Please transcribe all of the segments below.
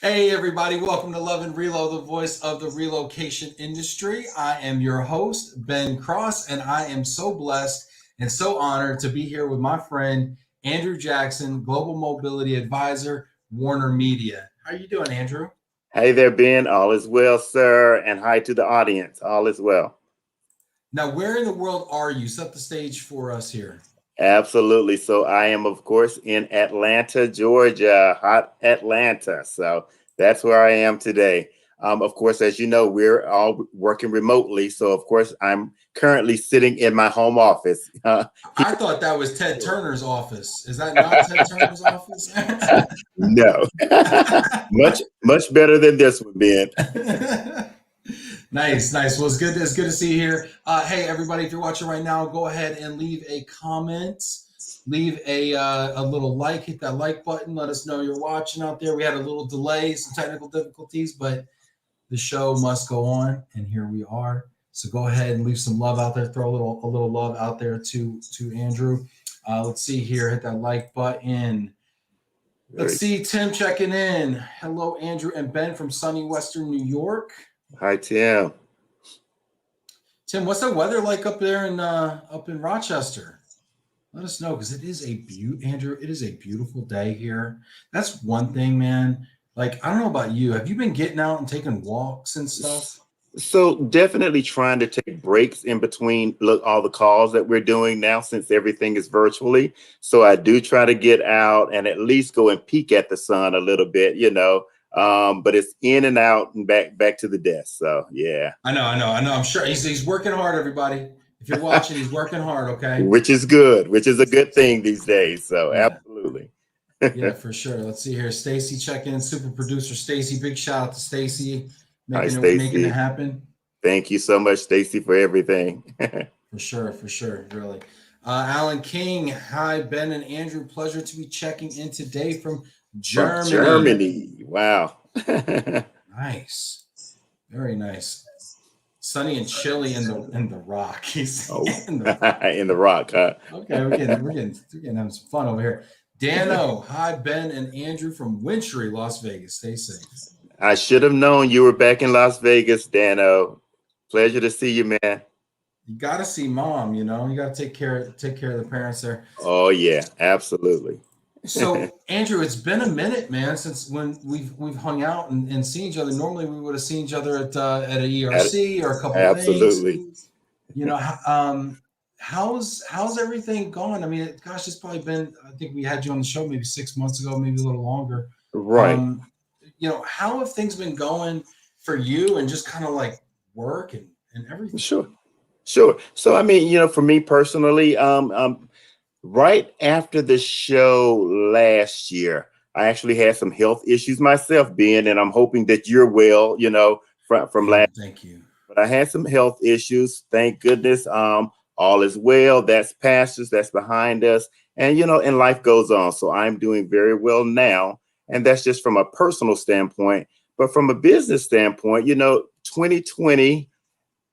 Hey, everybody, welcome to Love and Relo, the voice of the relocation industry. I am your host, Ben Cross, and I am so blessed and so honored to be here with my friend, Andrew Jackson, Global Mobility Advisor, Warner Media. How are you doing, Andrew? Hey there, Ben. All is well, sir. And hi to the audience. All is well. Now, where in the world are you? Set the stage for us here. Absolutely. So I am, of course, in Atlanta, Georgia, hot Atlanta. So that's where I am today. Of course, as you know, we're all working remotely. So, of course, I'm currently sitting in my home office I here. thought that was Ted Turner's office. Is that not Ted Turner's office? No, much better than this one, Ben. Nice, nice. Well, it's good to see you here. Hey, everybody, if you're watching right now, go ahead and leave a comment, leave a little like, hit that like button. Let us know you're watching out there. We had a little delay, some technical difficulties, but the show must go on, and here we are. So go ahead and leave some love out there. Throw a little love out there to Andrew. Let's see here. Hit that like button. Let's Very see Tim checking in. Hello, Andrew and Ben from sunny Western New York. hi, Tim. Tim, what's the weather like up in Rochester? Let us know because Andrew. It is a beautiful day here. That's one thing, man. Like I don't know about you. Have you been getting out and taking walks and stuff? So definitely trying to take breaks in between look all the calls that we're doing now since everything is virtually. So I do try to get out and at least go and peek at the sun a little bit. But it's in and out and back to the desk. So yeah, I know. I'm sure he's working hard. Everybody, if you're watching, he's working hard. Okay. which is good, which is a good thing these days. So Yeah. absolutely. Yeah, for sure. Let's see here. Stacy checking in. Super producer Stacy. Big shout out to Stacy Hi, making it Stacy. happen. Thank you so much, Stacy, for everything. For sure, really. Alan King, hi, Ben and Andrew. Pleasure to be checking in today from From Germany. Germany. Wow. Nice, very nice. Sunny and chilly in the Rockies. Oh, in the in the rock, huh? okay, we're getting having some fun over here. Dano, hi, Ben and Andrew from Wintry, Las Vegas. Stay safe. I should have known you were back in Las Vegas, Dano. Pleasure to see you, man. You got to see mom. You got to take care of the parents there. Oh yeah, absolutely. So Andrew, it's been a minute, man, since when we've hung out and seen each other. Normally, we would have seen each other at a At- ERC or a couple things. Absolutely. You know, how's everything gone? I mean, gosh, it's probably been. I think we had you on the show maybe 6 months ago, maybe a little longer. Right. Um, how have things been going for you and just kind of like work and everything? Sure. Sure. So I mean, for me personally, right after the show last year, I actually had some health issues myself, Ben, and I'm hoping that you're well, from last. Thank you. But I had some health issues. Thank goodness. All is well. That's past us. That's behind us. And life goes on. So I'm doing very well now. And that's just from a personal standpoint. But from a business standpoint, 2020,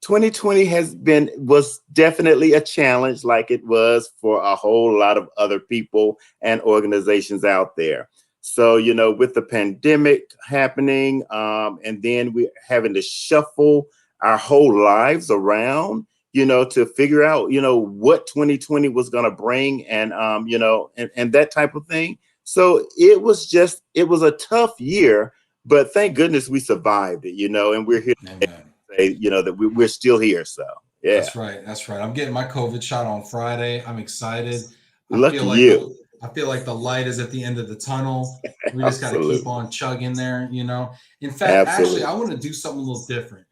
2020 was definitely a challenge like it was for a whole lot of other people and organizations out there. So, with the pandemic happening, and then we're having to shuffle our whole lives around, to figure out, what 2020 was going to bring and that type of thing. So it was a tough year, but thank goodness we survived it, and we're here Amen. to say, that we're still here. So, yeah, That's right. That's right. I'm getting my COVID shot on Friday. I'm excited. I feel lucky like the you. I feel like the light is at the end of the tunnel. We just got to keep Absolutely. on chugging there. In fact, actually, I Absolutely. want to do something a little different.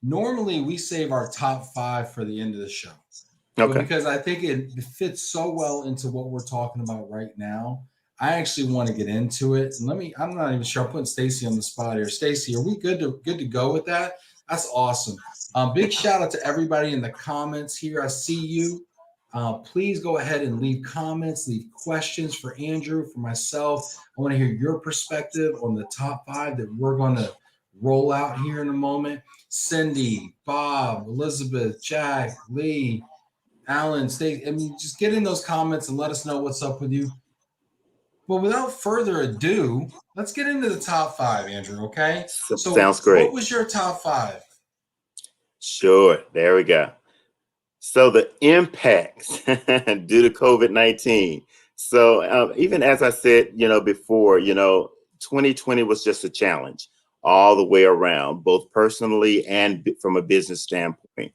Normally, we save our top five for the end of the show, but Okay. because I think it fits so well into what we're talking about right now, I actually want to get into it. And I'm not even sure. I'm putting Stacy on the spot here. Stacy, are we good to go with that? That's awesome. Big shout out to everybody in the comments here. I see you. Please go ahead and leave comments, leave questions for Andrew, for myself. I want to hear your perspective on the top five that we're going to roll out here in a moment. Cindy, Bob, Elizabeth, Jack, Lee, Alan, Stacey. I mean, just get in those comments and let us know what's up with you. Well, without further ado, let's get into the top five, Andrew. Okay. So, Sounds what great. was your top five? Sure. There we go. So the impacts due to COVID-19. So even as I said, before, 2020 was just a challenge all the way around, both personally and from a business standpoint.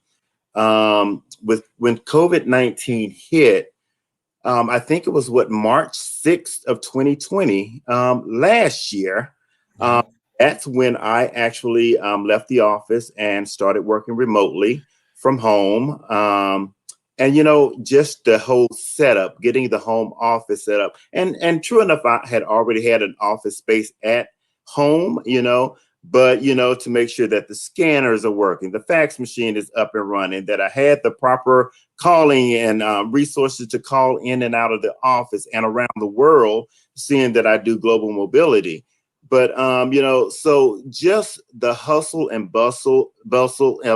With when COVID-19 hit, I think it was March 6th of 2020, last year. Um, Yeah. that's when I actually left the office and started working remotely from home. And just the whole setup, getting the home office set up, and true enough, I had already had an office space at home, but to make sure that the scanners are working, the fax machine is up and running, that I had the proper calling and resources to call in and out of the office and around the world, seeing that I do global mobility. But so just the hustle and bustle,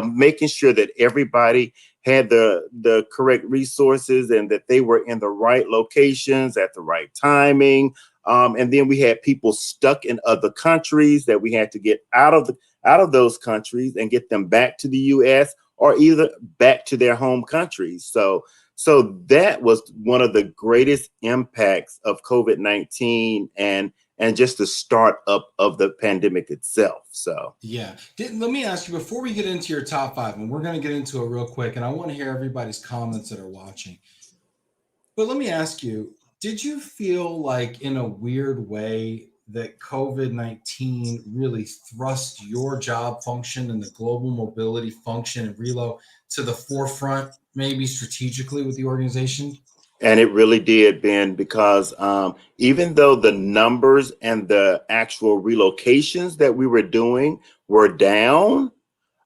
making sure that everybody had the correct resources and that they were in the right locations at the right timing. And then we had people stuck in other countries that we had to get out of those countries and get them back to the U.S. or either back to their home countries. So that was one of the greatest impacts of COVID-19 and just the start up of the pandemic itself. So Yeah. Let me ask you before we get into your top five, and we're going to get into it real quick, and I want to hear everybody's comments that are watching. But let me ask you, did you feel like in a weird way that COVID-19 really thrust your job function and the global mobility function and Relo to the forefront, maybe strategically with the organization? and it really did, Ben, because even though the numbers and the actual relocations that we were doing were down,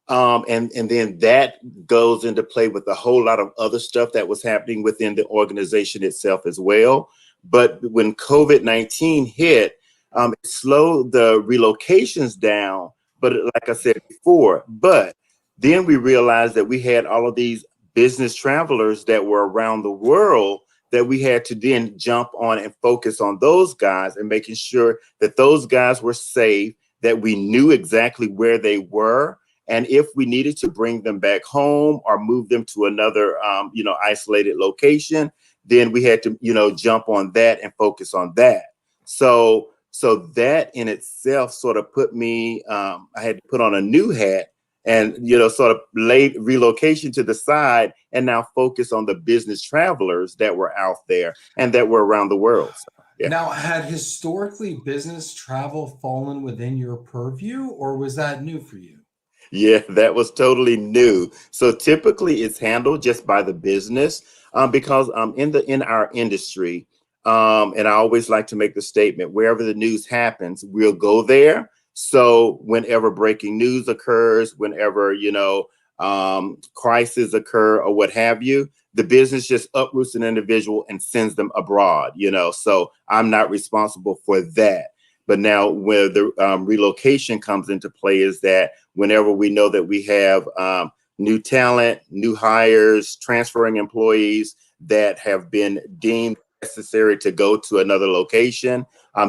and then that goes into play with a whole lot of other stuff that was happening within the organization itself as well. But when COVID-19 hit, it slowed the relocations down. But like I said before, but then we realized that we had all of these business travelers that were around the world that we had to then jump on and focus on those guys and making sure that those guys were safe, that we knew exactly where they were, and if we needed to bring them back home or move them to another, isolated location, then we had to, jump on that and focus on that. So that in itself sort of put me, I had to put on a new hat and, sort of lay relocation to the side and now focus on the business travelers that were out there and that were around the world. So, yeah. Now, had historically business travel fallen within your purview, or was that new for you? Yeah, that was totally new. So typically it's handled just by the business, because in our industry, and I always like to make the statement, wherever the news happens, we'll go there. So whenever breaking news occurs, whenever crises occur or what have you, the business just uproots an individual and sends them abroad. So I'm not responsible for that. But now where the relocation comes into play is that whenever we know that we have new talent, new hires, transferring employees that have been deemed necessary to go to another location,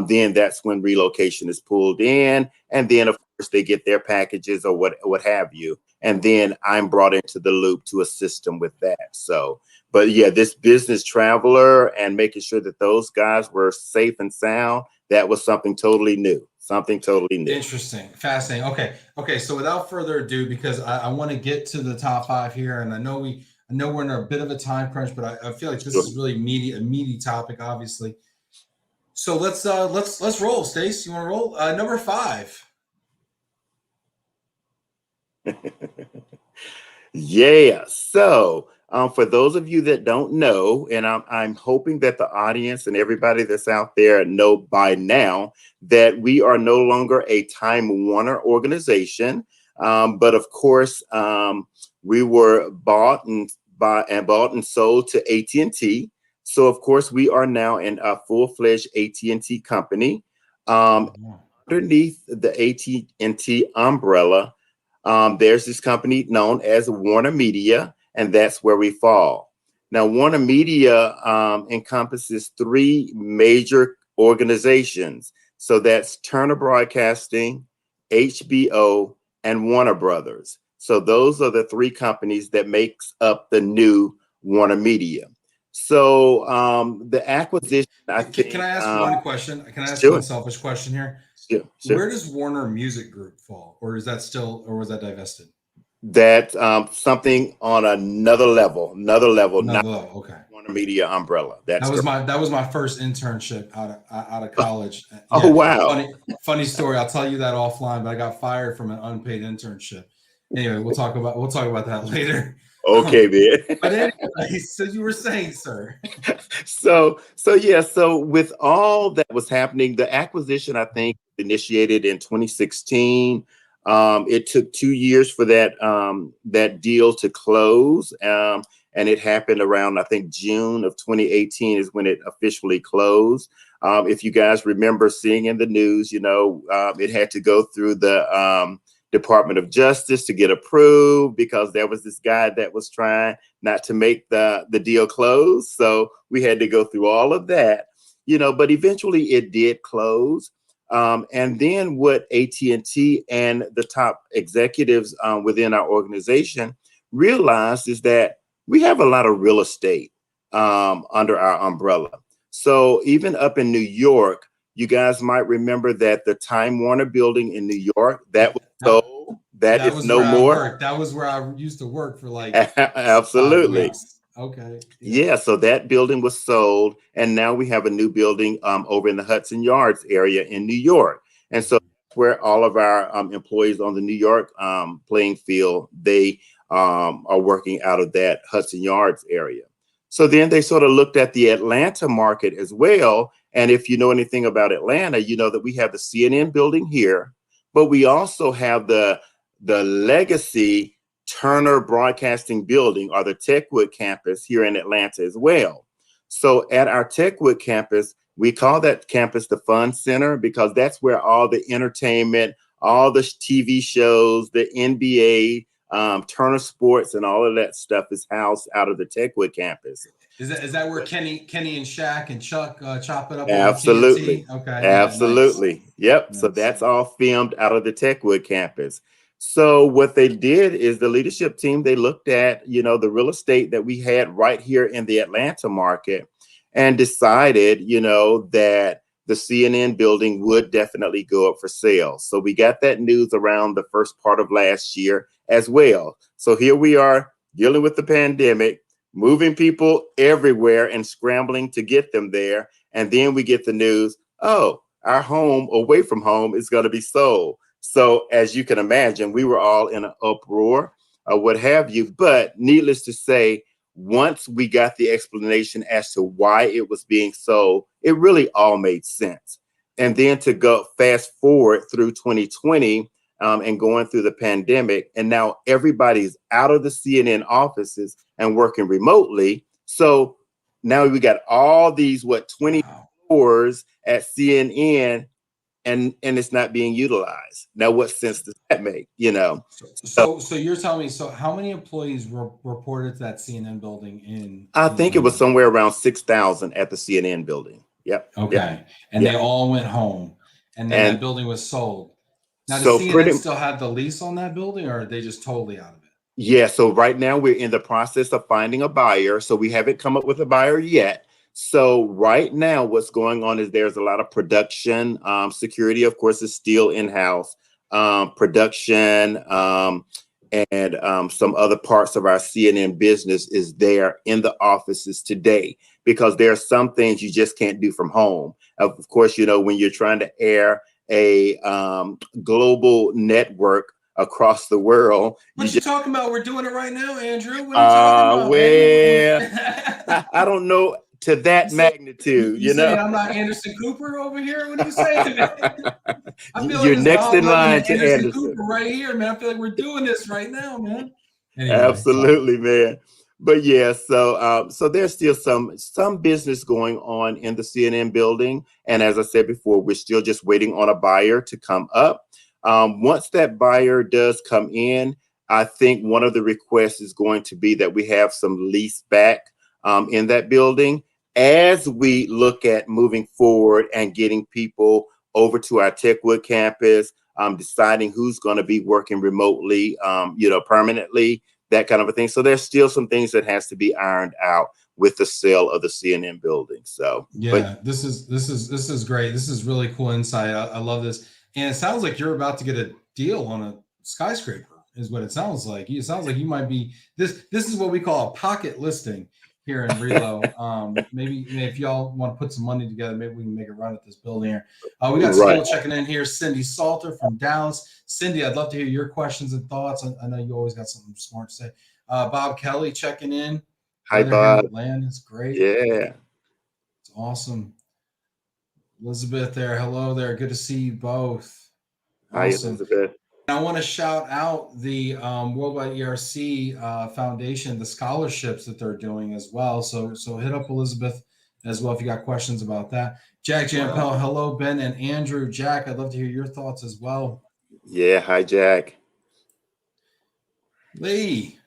then that's when relocation is pulled in. And then, of course, they get their packages or what have you. And then I'm brought into the loop to assist them with that. So, but yeah, this business traveler and making sure that those guys were safe and sound, that was something totally new. Something totally new. Interesting, fascinating. Okay. So without further ado, because I want to get to the top five here, and I know we're in a bit of a time crunch, but I feel like this Sure. is really a meaty topic, obviously. So let's roll, Stace. You want to roll? Number five. Yeah. So, for those of you that don't know, and I'm hoping that the audience and everybody that's out there know by now that we are no longer a Time Warner organization. But of course, we were bought and sold to AT&T. So of course, we are now in a full-fledged AT&T company. Um, Oh, Underneath the AT&T umbrella, there's this company known as Warner Media, and that's where we fall. Now, Warner Media encompasses three major organizations. So that's Turner Broadcasting, HBO, and Warner Brothers. So those are the three companies that makes up the new Warner Media. So the acquisition, I think. Can I ask one question? Can I ask one Sure, selfish question here? sure, sure. Where does Warner Music Group fall, or is that still, or was that divested? That something on another level, not Another level. Okay. Warner Media umbrella. That's correct. That was my first internship out of college. Oh Yeah, wow. funny story. I'll tell you that offline. But I got fired from an unpaid internship. Anyway, we'll talk about that later. Okay, man. But anyway, so you were saying, sir. So yeah, so with all that was happening, the acquisition I think initiated in 2016. It took 2 years for that deal to close, and it happened around I think June of 2018 is when it officially closed. If you guys remember seeing in the news, it had to go through the Department of Justice to get approved because there was this guy that was trying not to make the deal close. So we had to go through all of that, but eventually it did close. And then what AT&T and the top executives within our organization realized is that we have a lot of real estate under our umbrella. So even up in New York, you guys might remember that the Time Warner building in New York, that was sold. That is no more. That was where I used to work for like Absolutely. 5 weeks. Okay. Yeah, so that building was sold, and now we have a new building over in the Hudson Yards area in New York. And so that's where all of our employees on the New York playing field, they are working out of that Hudson Yards area. So then they sort of looked at the Atlanta market as well. And if you know anything about Atlanta, you know that we have the CNN building here, but we also have the legacy Turner Broadcasting building or the Techwood campus here in Atlanta as well. So at our Techwood campus, we call that campus the Fun Center because that's where all the entertainment, all the TV shows, the NBA, Turner Sports, and all of that stuff is housed out of the Techwood campus. Is that where Kenny and Shaq and Chuck chop it up? Absolutely. On TNT? Okay. Absolutely. Yeah, nice. Yep. Nice. So that's all filmed out of the Techwood campus. So what they did is the leadership team, they looked at, the real estate that we had right here in the Atlanta market and decided, that the CNN building would definitely go up for sale. So we got that news around the first part of last year as well. So here we are dealing with the pandemic, moving people everywhere and scrambling to get them there. And then we get the news, oh, our home away from home is going to be sold. So as you can imagine, we were all in an uproar or what have you. But needless to say, once we got the explanation as to why it was being sold, it really all made sense. And then to go fast forward through 2020 and going through the pandemic, and now everybody's out of the CNN offices and working remotely. So now we got all these, 20 floors at CNN, and it's not being utilized. Now, what sense does that make? So you're telling me, so how many employees reported to that CNN building in? I think it was somewhere around 6,000 at the CNN building. Yep. Okay. Yep. And they all went home, and then that building was sold. Now, does CNN still have the lease on that building, or are they just totally out of it? Yeah. So right now we're in the process of finding a buyer. So we haven't come up with a buyer yet. So right now, what's going on is there's a lot of production. Security, of course, is still in-house. Production and some other parts of our CNN business is there in the offices today because there are some things you just can't do from home. Of course, when you're trying to air a global network across the world. What you talking about? We're doing it right now, Andrew. What are you talking about? Well, I don't know. To that magnitude, you saying I'm not Anderson Cooper over here? What are you saying? I feel You're like next in line to Anderson Cooper right here, man. I feel like we're doing this right now, man. Anyway, absolutely, man. But yeah, so there's still some business going on in the CNN building, and as I said before, we're still just waiting on a buyer to come up. Once that buyer does come in, I think one of the requests is going to be that we have some lease back in that building. as we look at moving forward and getting people over to our Techwood campus, deciding who's going to be working remotely, permanently, that kind of a thing. So there's still some things that has to be ironed out with the sale of the CNN building. So yeah, this is great. This is really cool insight. I love this. And it sounds like you're about to get a deal on a skyscraper, is what it sounds like. It sounds like you might be this. This is what we call a pocket listing here in Relo. Maybe if y'all want to put some money together, maybe we can make a run at this building here. We got some right. people checking in here. Cindy Salter from Dallas. Cindy, I'd love to hear your questions and thoughts. I know you always got something smart to say. Bob Kelly checking in. Hi, Bob. Land is great. Yeah. It's awesome. Elizabeth there. Hello there. Good to see you both. Hi, Elizabeth. I want to shout out the Worldwide ERC Foundation, the scholarships that they're doing as well. So hit up Elizabeth as well if you got questions about that. Jack Jampel, hello, Ben and Andrew. Jack, I'd love to hear your thoughts as well. Yeah, hi, Jack. Lee,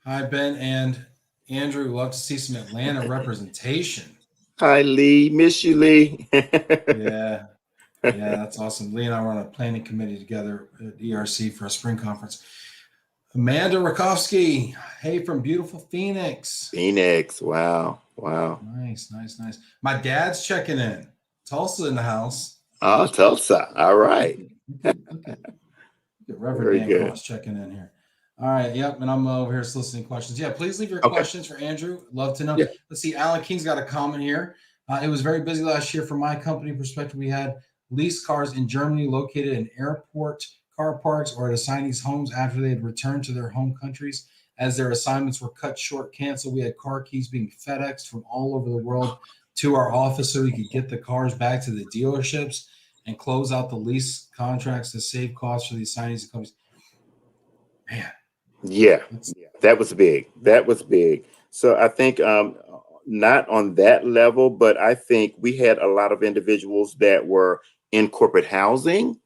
hi, Ben and Andrew. Love to see some Atlanta representation. Hi, Lee. Miss you, Lee. Yeah. Yeah, that's awesome. Lee and I were on a planning committee together at ERC for a spring conference. Amanda Rakowski, hey, from beautiful Phoenix. Phoenix, wow. Nice. My dad's checking in. Tulsa in the house. Oh, Tulsa. All right. Look at Reverend Dan Cross checking in here. All right, yep, and I'm over here soliciting questions. Yeah, please leave your questions for Andrew. Love to know. Yeah. Let's see, Alan King's got a comment here. It was very busy last year from my company perspective. We had leased cars in Germany located in airport car parks or at assignees' homes after they had returned to their home countries. As their assignments were cut short, canceled, we had car keys being FedExed from all over the world to our office so we could get the cars back to the dealerships and close out the lease contracts to save costs for the assignees and companies. Man. Yeah, that was big. So I think not on that level, but I think we had a lot of individuals that were in corporate housing,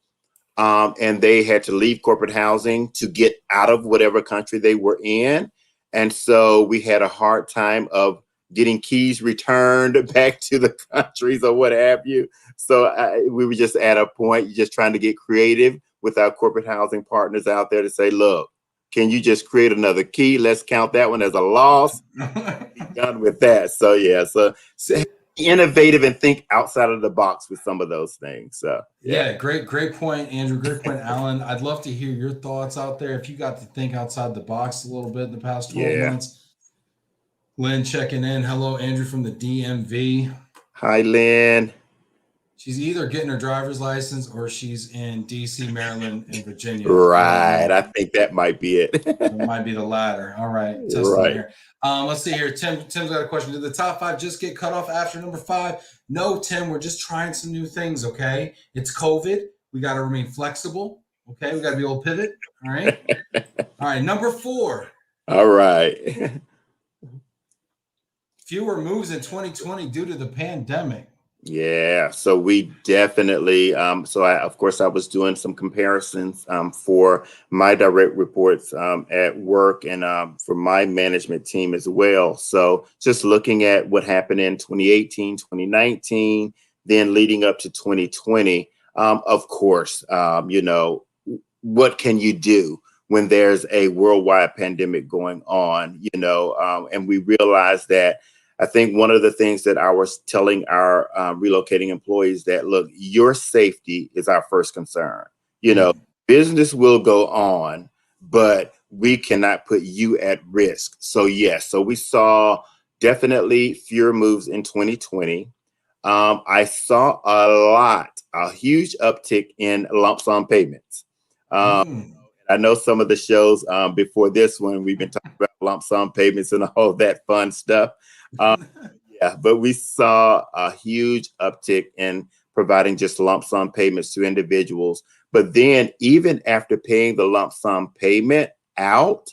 and they had to leave corporate housing to get out of whatever country they were in. And so we had a hard time of getting keys returned back to the countries or what have you. So we were just at a point, just trying to get creative with our corporate housing partners out there to say, look, can you just create another key? Let's count that one as a loss. Be done with that. So yeah, so innovative and think outside of the box with some of those things. So yeah, great point, Andrew. Great point, Alan. I'd love to hear your thoughts out there. If you got to think outside the box a little bit in the past 12 months. Lynn checking in. Hello, Andrew from the DMV. Hi, Lynn. She's either getting her driver's license or she's in DC, Maryland, and Virginia. Right. I think that might be it. It might be the latter. All right. Right. Here. Let's see here. Tim's got a question. Did the top 5 just get cut off after number 5? No, Tim, we're just trying some new things, okay? It's COVID. We got to remain flexible, okay? We got to be able to pivot, all right? All right, number 4. All right. Fewer moves in 2020 due to the pandemic. Yeah, so we definitely, of course, I was doing some comparisons for my direct reports at work and for my management team as well. So just looking at what happened in 2018, 2019, then leading up to 2020, of course, what can you do when there's a worldwide pandemic going on, and we realize that. I think one of the things that I was telling our relocating employees that, look, your safety is our first concern. Business will go on, but we cannot put you at risk. So, yes, so we saw definitely fewer moves in 2020. I saw a huge uptick in lump sum payments. I know some of the shows before this one, we've been talking about lump sum payments and all that fun stuff. But we saw a huge uptick in providing just lump sum payments to individuals. But then even after paying the lump sum payment out,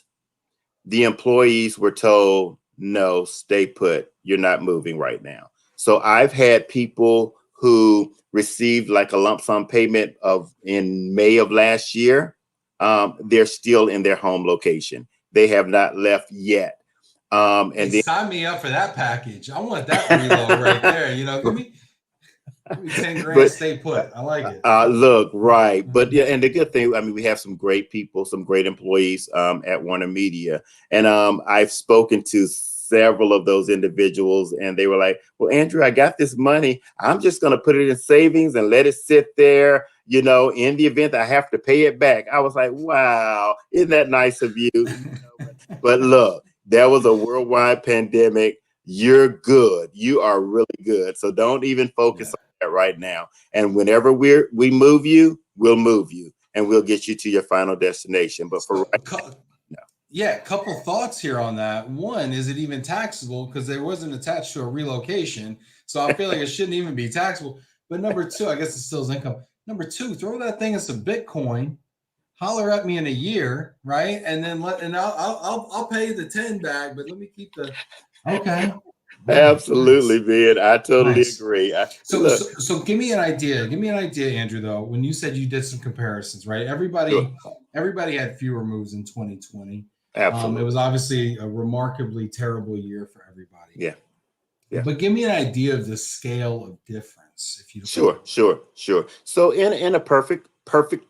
the employees were told, no, stay put. You're not moving right now. So I've had people who received like a lump sum payment in May of last year. They're still in their home location. They have not left yet. And Hey, then sign me up for that package. I want that reload right there. You know, give me 10 grand, but stay put. I like it. look, right. But yeah, and the good thing, I mean, we have some great people, some great employees at Warner Media. And I've spoken to several of those individuals, and they were like, well, Andrew, I got this money. I'm just going to put it in savings and let it sit there, you know, in the event I have to pay it back. I was like, wow, isn't that nice of you? You know, but look, there was a worldwide pandemic. You're good. You are really good. So don't even focus on that right now. And whenever we move you, we'll move you and we'll get you to your final destination. But for right now, no. Yeah, couple thoughts here on that. One, is it even taxable? Because there wasn't attached to a relocation. So I feel like it shouldn't even be taxable. But number two, I guess it still is income. Number two, throw that thing in some Bitcoin, holler at me in a year, right? And then I'll pay the 10 back, but let me keep the okay. Absolutely, Nice. man. I totally Nice. agree. So, Look, so so give me an idea. Give me an idea, Andrew, though, when you said you did some comparisons, right? sure, Everybody had fewer moves in 2020. It absolutely. was obviously a remarkably terrible year for everybody. Yeah, yeah. But give me an idea of the scale of difference, if you don't mind. Sure. So in a perfect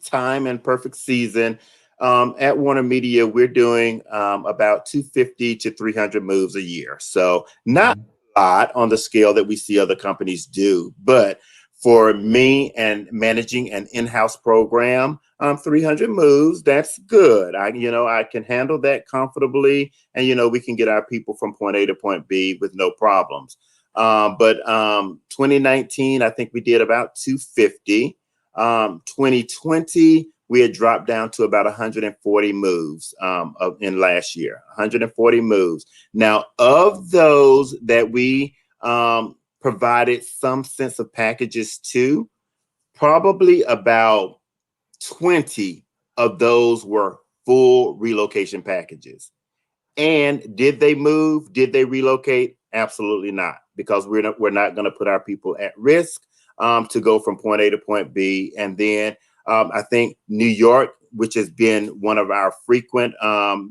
time and perfect season, at Warner Media, we're doing about 250 to 300 moves a year. So not Mhm. a lot on the scale that we see other companies do, but for me and managing an in-house program, 300 moves, that's good. I can handle that comfortably, and we can get our people from point A to point B with no problems. But 2019, I think we did about 250. 2020, we had dropped down to about 140 moves in last year, 140 moves. Now, of those that we provided some sense of packages to, probably about 20 of those were full relocation packages. And did they move? Did they relocate? Absolutely not, because we're not going to put our people at risk to go from point A to point B. And then I think New York, which has been one of our frequent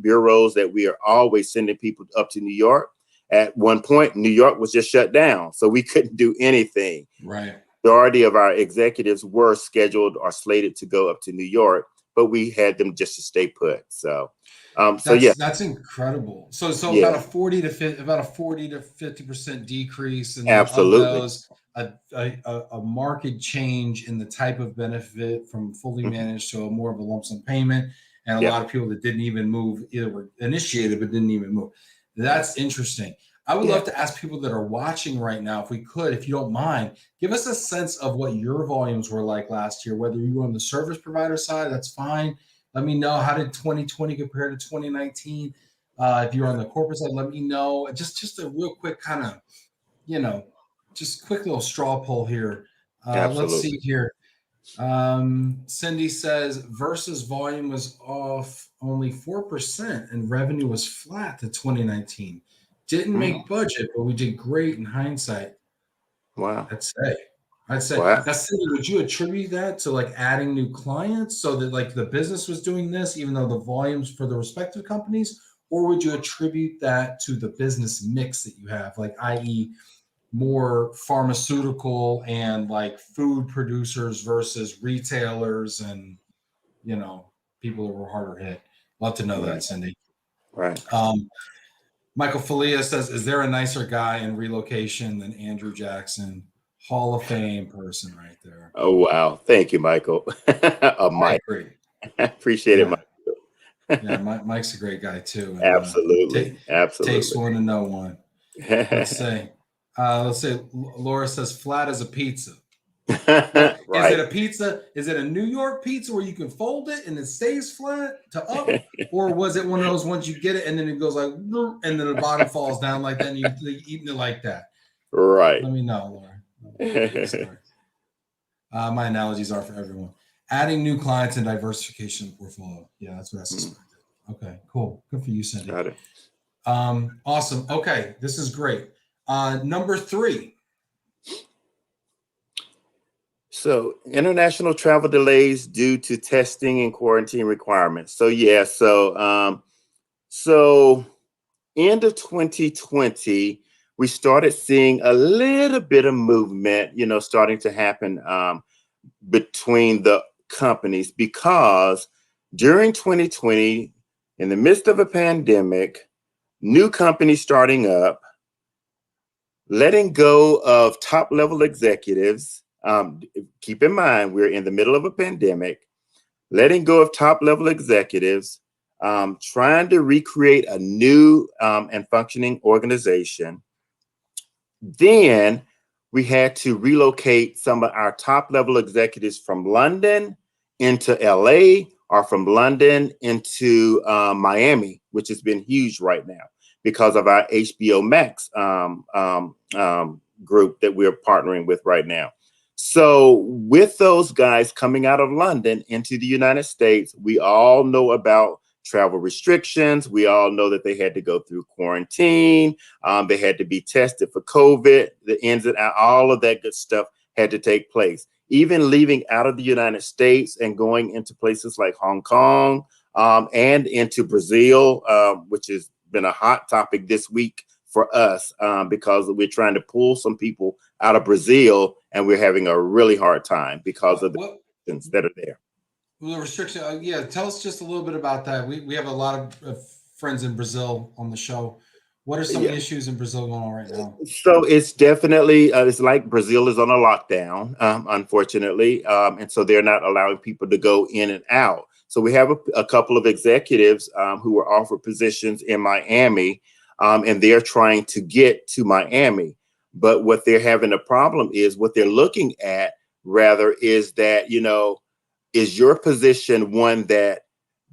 bureaus that we are always sending people up to New York. At one point, New York was just shut down, so we couldn't do anything. Right. Majority of our executives were scheduled or slated to go up to New York, but we had them just to stay put. So yeah, That's incredible. So yeah, about a 40 to 50% decrease, and then of absolutely. those, a market change in the type of benefit from fully Mhm. managed to a more of a lump sum payment, and a Yeah, lot of people that didn't even move, either were initiated but didn't even move. yeah, That's interesting. I would yeah. love to ask people that are watching right now, if we could, if you don't mind, give us a sense of what your volumes were like last year, whether you were on the service provider side, that's fine. Let me know, how did 2020 compare to 2019? If you're on the corporate side, let me know. Just a real quick kind of, you know, just quick little straw poll here. Let's see Absolutely. here. Cindy says versus volume was off only 4% and revenue was flat to 2019. Didn't Mhm. make budget, but we did great in hindsight. Wow. I'd say. I'd say. Wow. Now, Cindy, would you attribute that to like adding new clients so that like the business was doing this, even though the volumes for the respective companies, or would you attribute that to the business mix that you have, like i.e., more pharmaceutical and like food producers versus retailers and people that were harder hit? Love to know that, Right. Cindy. Right. Um, Michael Falia says, "Is there a nicer guy in relocation than Andrew Jackson?" Hall of Fame person right there. Oh, wow. Thank you, Michael. I Mike. agree. Appreciate it, Yeah, Michael. yeah. Mike's a great guy too, and Absolutely. takes Absolutely. one to know one. Let's say Laura says flat as a pizza. Now, is it Right. a pizza? Is it a New York pizza where you can fold it and it stays flat to up? Or was it one of those ones you get it and then it goes like, and then the bottom falls down like that and you eating it like that? Right. Let me know, Laura. Good story. My analogies are for everyone. Adding new clients and diversification of portfolio. Yeah, that's what I Mm, suspected. Okay, cool. Good for you, Cindy. got it. Awesome. Okay, this is great. Number 3. So, international travel delays due to testing and quarantine requirements. So, yeah. So end of 2020, we started seeing a little bit of movement, starting to happen between the companies, because during 2020, in the midst of a pandemic, new companies starting up, letting go of top level executives. Keep in mind, we're in the middle of a pandemic, letting go of top level executives, trying to recreate a new and functioning organization. Then we had to relocate some of our top level executives from London into LA, or from London into Miami, which has been huge right now because of our HBO Max group that we're partnering with right now. So with those guys coming out of London into the United States, we all know about travel restrictions. We all know that they had to go through quarantine. They had to be tested for COVID, the ins and outs, all of that good stuff had to take place. Even leaving out of the United States and going into places like Hong Kong and into Brazil, which has been a hot topic this week for us because we're trying to pull some people out of Brazil, and we're having a really hard time because of the restrictions that are there. Well, the restriction, yeah. Tell us just a little bit about that. We have a lot of friends in Brazil on the show. What are some of the issues in Brazil going on right now? So it's definitely, it's like Brazil is on a lockdown, unfortunately. And so they're not allowing people to go in and out. So we have a couple of executives who were offered positions in Miami, and they're trying to get to Miami. But what they're having a problem is, what they're looking at rather is that, is your position one that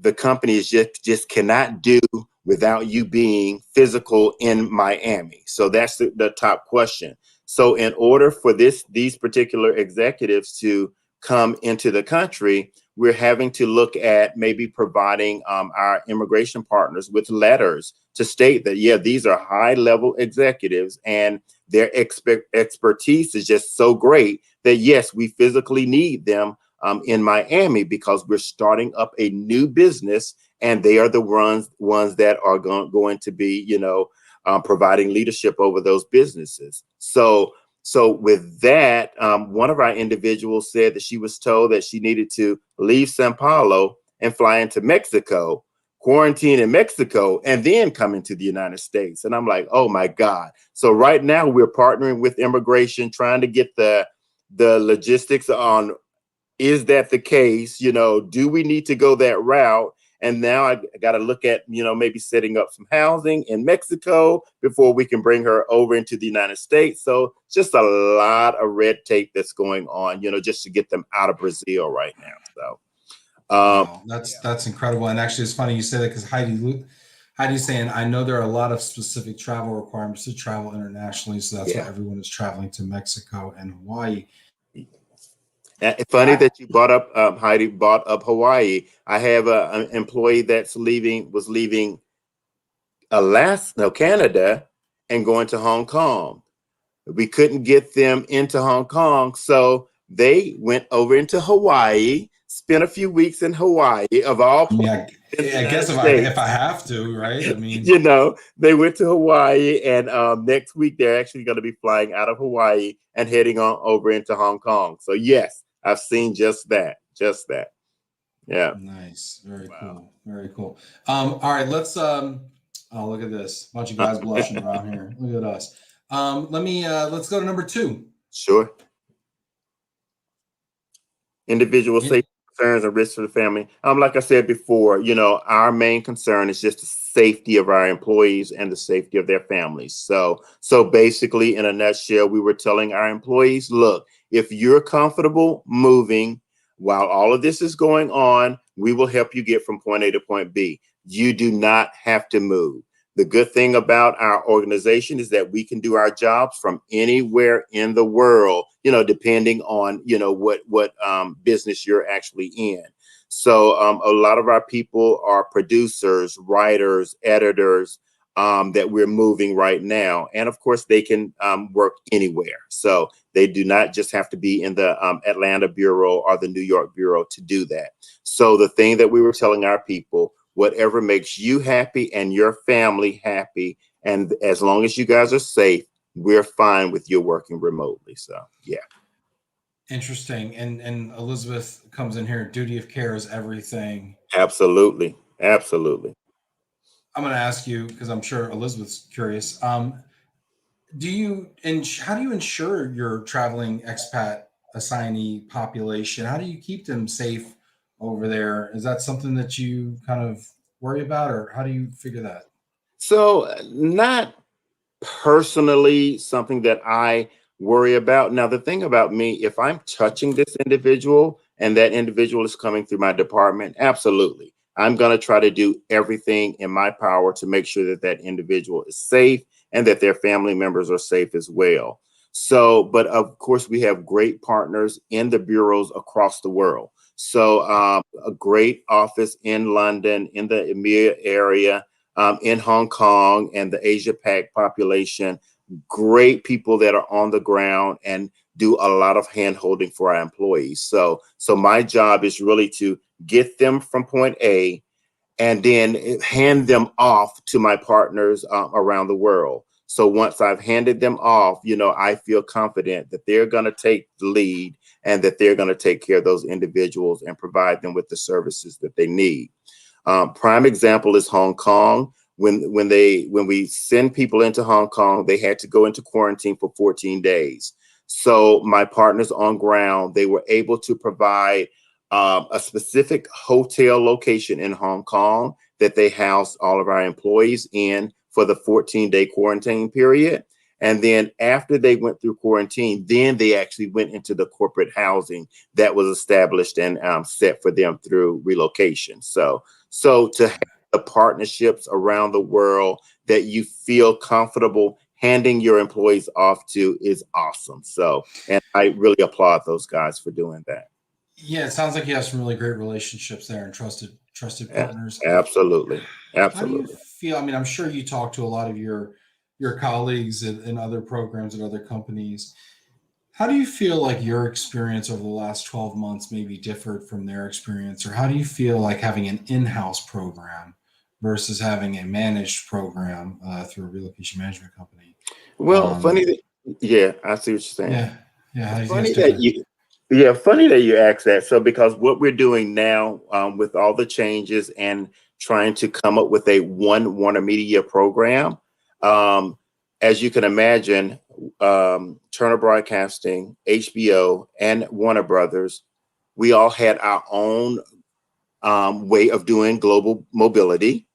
the company is just cannot do without you being physical in Miami? So that's the top question. So in order for these particular executives to come into the country, we're having to look at maybe providing our immigration partners with letters to state that, yeah, these are high level executives and their expertise is just so great that, yes, we physically need them in Miami because we're starting up a new business, and they are the ones that are going to be, providing leadership over those businesses. So with that, one of our individuals said that she was told that she needed to leave Sao Paulo and fly into Mexico, quarantine in Mexico, and then come into the United States. And I'm like, oh my God. So right now we're partnering with immigration, trying to get the logistics on, is that the case? Do we need to go that route? And now I got to look at, maybe setting up some housing in Mexico before we can bring her over into the United States. So just a lot of red tape that's going on, just to get them out of Brazil right now. So wow, that's incredible. And actually, it's funny you say that, because Heidi's saying, I know there are a lot of specific travel requirements to travel internationally. So that's why everyone is traveling to Mexico and Hawaii. Funny that you brought up, Heidi brought up Hawaii. I have an employee was leaving Canada and going to Hong Kong. We couldn't get them into Hong Kong, so they went over into Hawaii, spent a few weeks in Hawaii, of all places. I guess if I have to, right? I mean, they went to Hawaii, and next week they're actually going to be flying out of Hawaii and heading on over into Hong Kong. So yes, I've seen just that. Yeah. Nice. Very cool. Very cool. All right, let's oh, look at this. Bunch of guys blushing around here. Look at us. Let's go to number 2. Sure. Individual safety concerns and risks for the family. Like I said before, our main concern is just the safety of our employees and the safety of their families. So basically, in a nutshell, we were telling our employees, look, if you're comfortable moving while all of this is going on, we will help you get from point A to point B. You do not have to move. The good thing about our organization is that we can do our jobs from anywhere in the world, depending on, what business you're actually in. So a lot of our people are producers, writers, editors that we're moving right now. And of course, they can work anywhere. So they do not just have to be in the Atlanta bureau or the New York bureau to do that. So the thing that we were telling our people, whatever makes you happy and your family happy. And as long as you guys are safe, we're fine with you working remotely. So, yeah. Interesting. And Elizabeth comes in here. Duty of care is everything. Absolutely. Absolutely. I'm going to ask you because I'm sure Elizabeth's curious. Do you and how do you ensure your traveling expat assignee population? How do you keep them safe over there? Is that something that you kind of worry about, or how do you figure that? So, not personally something that I worry about. Now, the thing about me, if I'm touching this individual and that individual is coming through my department, absolutely. I'm going to try to do everything in my power to make sure that that individual is safe and that their family members are safe as well. So, but of course, we have great partners in the bureaus across the world. So, a great office in London, in the EMEA area, in Hong Kong and the Asia Pac population, great people that are on the ground and do a lot of hand holding for our employees. So my job is really to get them from point A and then hand them off to my partners around the world. So once I've handed them off, I feel confident that they're going to take the lead and that they're going to take care of those individuals and provide them with the services that they need. Prime example is Hong Kong. When we send people into Hong Kong, they had to go into quarantine for 14 days. So my partners on ground, they were able to provide a specific hotel location in Hong Kong that they housed all of our employees in for the 14-day quarantine period. And then after they went through quarantine, then they actually went into the corporate housing that was established and set for them through relocation. So to have the partnerships around the world that you feel comfortable handing your employees off to is awesome. So, and I really applaud those guys for doing that. Yeah, it sounds like you have some really great relationships there and trusted partners. Absolutely. How do you Absolutely. feel? I mean, I'm sure you talk to a lot of your colleagues in other programs at other companies. How do you feel like your experience over the last 12 months maybe differed from their experience? Or how do you feel like having an in-house program versus having a managed program through a relocation management company? Well, funny Um, that, yeah, I see what you're saying. yeah, yeah, how do you guys Funny that differ? you, yeah, funny that you asked that. So, because what we're doing now, with all the changes and trying to come up with a one Warner Media program, um, as you can imagine, Turner Broadcasting, HBO, and Warner Brothers, we all had our own way of doing global mobility.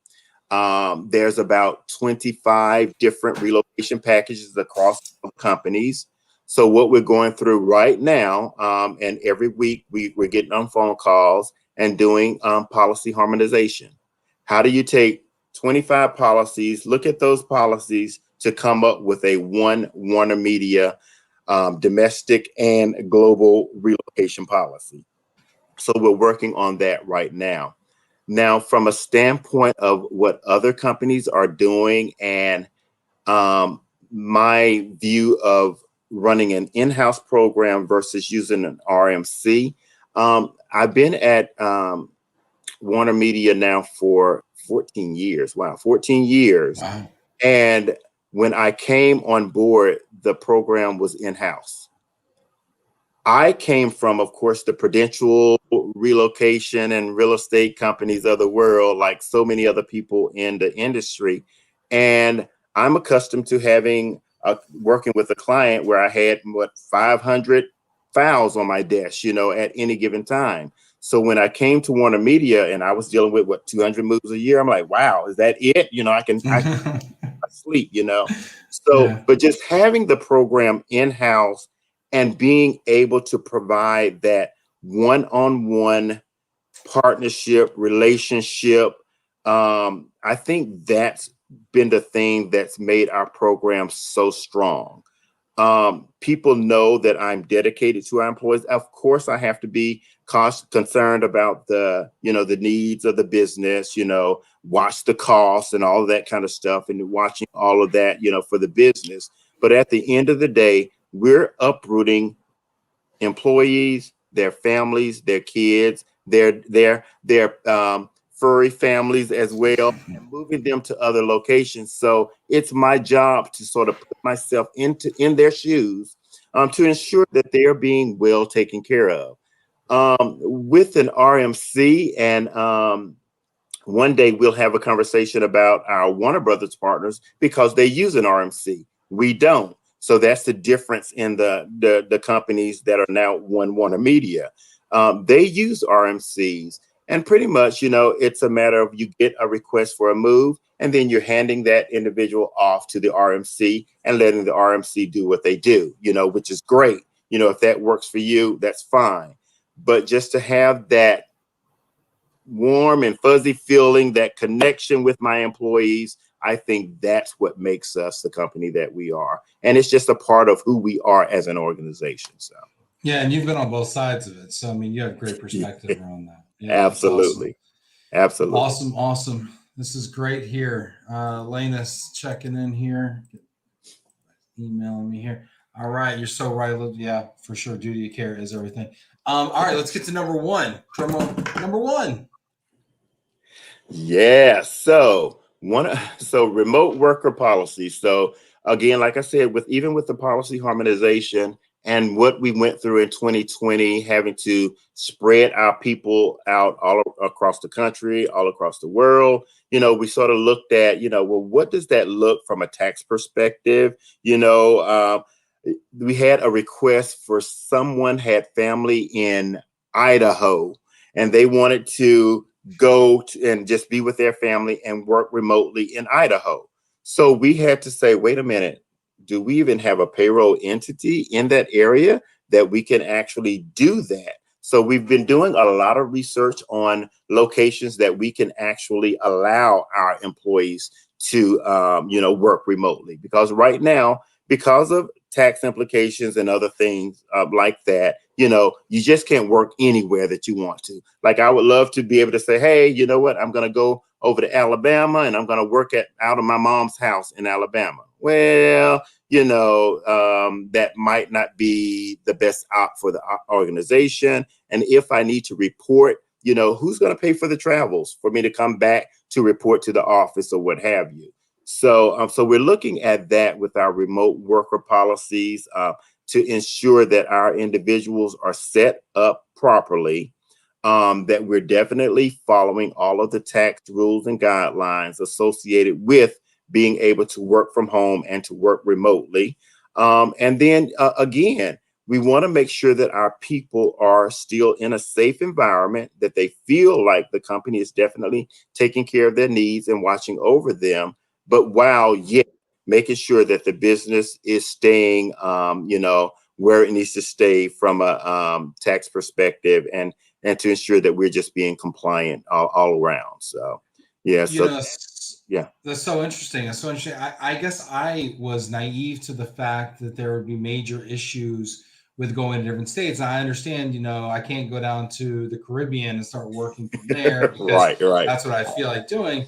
There's about 25 different relocation packages across companies. So what we're going through right now, and every week we're getting on phone calls and doing policy harmonization. How do you take 25 policies, look at those policies to come up with a one Warner Media domestic and global relocation policy? So we're working on that right now. Now, from a standpoint of what other companies are doing and my view of running an in-house program versus using an RMC, I've been at Warner Media now for 14 years. Wow, 14 years. Wow. And when I came on board, the program was in-house. I came from, of course, the prudential relocation and real estate companies of the world, like so many other people in the industry. And I'm accustomed to having working with a client where I had 500 files on my desk, at any given time. So when I came to Warner Media and I was dealing with 200 moves a year, I'm like, wow, is that it? I sleep. So, Yeah. but just having the program in-house and being able to provide that one-on-one partnership relationship, I think that's been the thing that's made our program so strong. People know that I'm dedicated to our employees. Of course, I have to be concerned about the needs of the business, watch the costs and all of that kind of stuff, and watching all of that, for the business. But at the end of the day, we're uprooting employees, their families, their kids, their furry families as well, and moving them to other locations. So it's my job to sort of put myself in their shoes, to ensure that they are being well taken care of. With an RMC, and one day we'll have a conversation about our Warner Brothers partners, because they use an RMC. We don't. So that's the difference in the companies that are now One Warner Media. They use RMCs, and pretty much, it's a matter of, you get a request for a move, and then you're handing that individual off to the RMC and letting the RMC do what they do, which is great. If that works for you, that's fine. But just to have that warm and fuzzy feeling, that connection with my employees, I think that's what makes us the company that we are. And it's just a part of who we are as an organization. So yeah, and you've been on both sides of it. So I mean, you have great perspective around that. Yeah, absolutely. That's Absolutely. awesome. This is great here. Lena's checking in here, emailing me here. All right, you're so right. Yeah, for sure. Duty of care is everything. All right, let's get to number one. Drum roll. Number one. Yeah. So remote worker policy. So again, like I said, even with the policy harmonization and what we went through in 2020, having to spread our people out all across the country, all across the world, we sort of looked at, well, what does that look from a tax perspective? We had a request for someone had family in Idaho, and they wanted to go and just be with their family and work remotely in Idaho. So we had to say, wait a minute, do we even have a payroll entity in that area that we can actually do that? So we've been doing a lot of research on locations that we can actually allow our employees to, work remotely, because right now, because of tax implications and other things like that, you just can't work anywhere that you want to. Like, I would love to be able to say, hey, you know what, I'm going to go over to Alabama and I'm going to work out of my mom's house in Alabama. Well, that might not be the best op for the organization. And if I need to report, who's going to pay for the travels for me to come back to report to the office or what have you? So we're looking at that with our remote worker policies to ensure that our individuals are set up properly, that we're definitely following all of the tax rules and guidelines associated with being able to work from home and to work remotely. And then again, we want to make sure that our people are still in a safe environment, that they feel like the company is definitely taking care of their needs and watching over them, but while yet making sure that the business is staying, where it needs to stay from a tax perspective, and to ensure that we're just being compliant all around. So, yeah. Yeah. That's so interesting. I guess I was naive to the fact that there would be major issues with going to different states. I understand, I can't go down to the Caribbean and start working from there because right. that's what I feel like doing.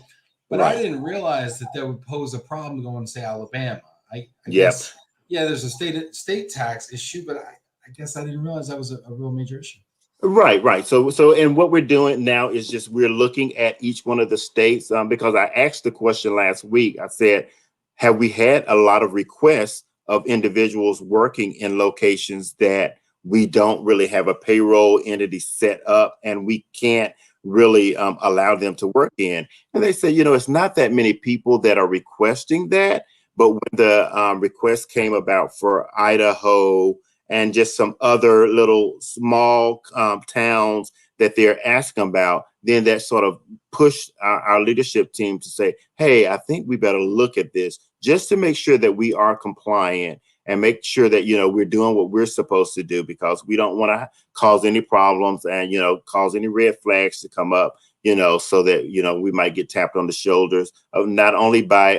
But Right. I didn't realize that that would pose a problem going to, say, Alabama. I Yep. guess, yeah, there's a state tax issue, but I guess I didn't realize that was a real major issue. Right. So, and what we're doing now is just we're looking at each one of the states, because I asked the question last week. I said, have we had a lot of requests of individuals working in locations that we don't really have a payroll entity set up and we can't really allow them to work in? And they say, it's not that many people that are requesting that. But when the request came about for Idaho and just some other little small towns that they're asking about, then that sort of pushed our leadership team to say, hey, I think we better look at this just to make sure that we are compliant and make sure that, we're doing what we're supposed to do, because we don't want to cause any problems and, cause any red flags to come up, so that, we might get tapped on the shoulders of not only by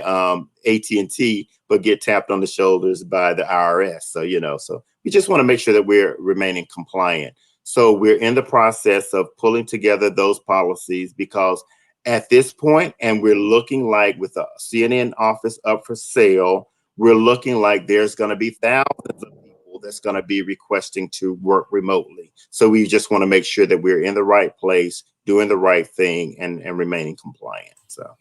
AT&T, but get tapped on the shoulders by the IRS. So we just want to make sure that we're remaining compliant. So we're in the process of pulling together those policies, because at this point, and we're looking like with the CNN office up for sale, we're looking like there's going to be thousands of people that's going to be requesting to work remotely. So we just want to make sure that we're in the right place doing the right thing and remaining compliant. So.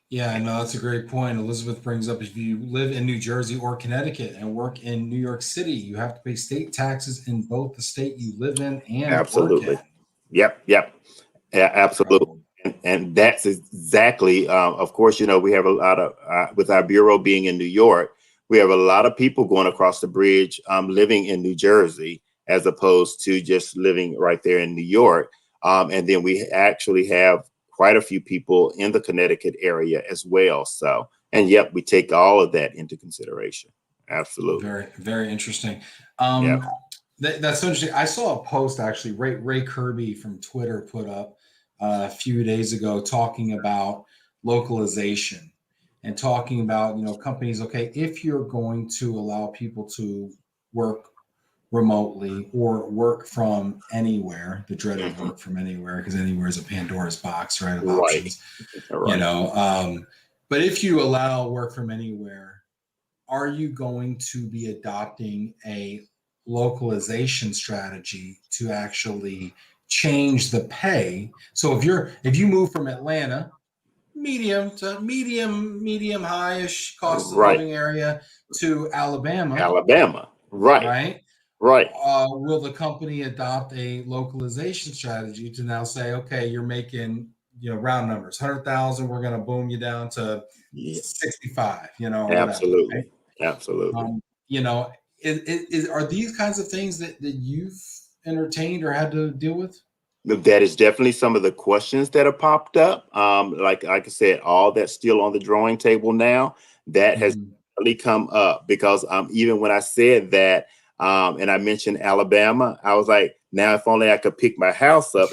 Yeah, no, that's a great point. Elizabeth brings up if you live in New Jersey or Connecticut and work in New York City, you have to pay state taxes in both the state you live in and work in. Absolutely. Yep. Yep. Yeah, absolutely. Incredible. And that's exactly, of course, we have a lot of, with our bureau being in New York, we have a lot of people going across the bridge living in New Jersey as opposed to just living right there in New York. And then we actually have quite a few people in the Connecticut area as well. So, and yep, we take all of that into consideration. Absolutely. Very, very interesting. Yeah. That's so interesting. I saw a post actually, Ray Kirby from Twitter put up a few days ago talking about localization and talking about, companies, okay, if you're going to allow people to work remotely or work from anywhere, the dreaded work from anywhere, because anywhere is a Pandora's box, right, of Right. options, Right. but if you allow work from anywhere, are you going to be adopting a localization strategy to actually change the pay? So if you move from Atlanta, medium to medium high-ish cost of Right. living area, to Alabama, Alabama. Right. right? Right. Will the company adopt a localization strategy to now say, okay, you're making, round numbers, 100,000, we're going to boom you down to Yeah. 65, or whatever, right? Absolutely. Absolutely. Um, you know, are these kinds of things that you've entertained or had to deal with? That is definitely some of the questions that have popped up. Like I said, all that's still on the drawing table now. That has Mhm. really come up because even when I said that and I mentioned Alabama, I was like, now if only I could pick my house in